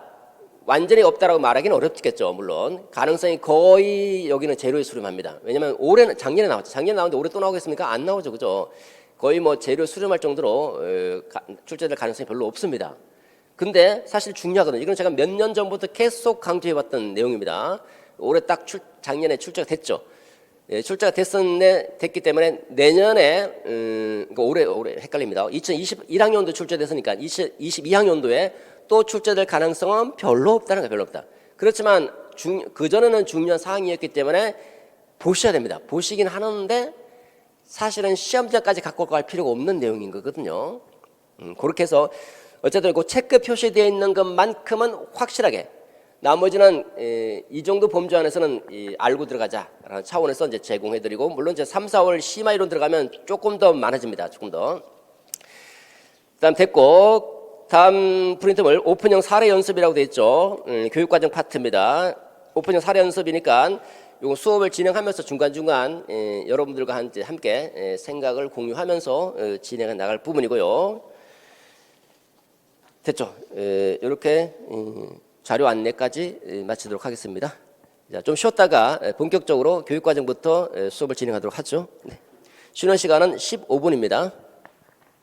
완전히 없다라고 말하기는 어렵겠죠. 물론 가능성이 거의 여기는 제로에 수렴합니다. 왜냐하면 작년에 나왔죠. 작년에 나왔는데 올해 또 나오겠습니까? 안 나오죠, 그죠? 거의 뭐 제로에 수렴할 정도로 출제될 가능성이 별로 없습니다. 근데 사실 중요하거든요. 이건 제가 몇 년 전부터 계속 강조해왔던 내용입니다. 올해 딱 작년에 출제가 됐죠. 출제가 됐기 때문에 내년에 그러니까 올해 헷갈립니다. 2021학년도 출제됐으니까 22학년도에 또 출제될 가능성은 별로 없다는 거예요. 별로 없다. 그렇지만 그전에는 중요한 사항이었기 때문에 보셔야 됩니다. 보시긴 하는데 사실은 시험장까지 갖고 갈 필요가 없는 내용인 거거든요. 그렇게 해서 어쨌든 그 체크 표시되어 있는 것만큼은 확실하게, 나머지는 이 정도 범주 안에서는 알고 들어가자라는 차원에서 이제 제공해드리고, 물론 이제 3, 4월 심화 이론 들어가면 조금 더 많아집니다. 조금 더. 그다음 됐고, 다음 프린트물 오픈형 사례 연습이라고 되어 있죠. 교육과정 파트입니다. 오픈형 사례 연습이니까 요 수업을 진행하면서 중간중간 여러분들과 함께 생각을 공유하면서 진행해 나갈 부분이고요. 됐죠? 이렇게 자료 안내까지 마치도록 하겠습니다. 자, 좀 쉬었다가 본격적으로 교육과정부터 수업을 진행하도록 하죠. 네. 쉬는 시간은 15분입니다.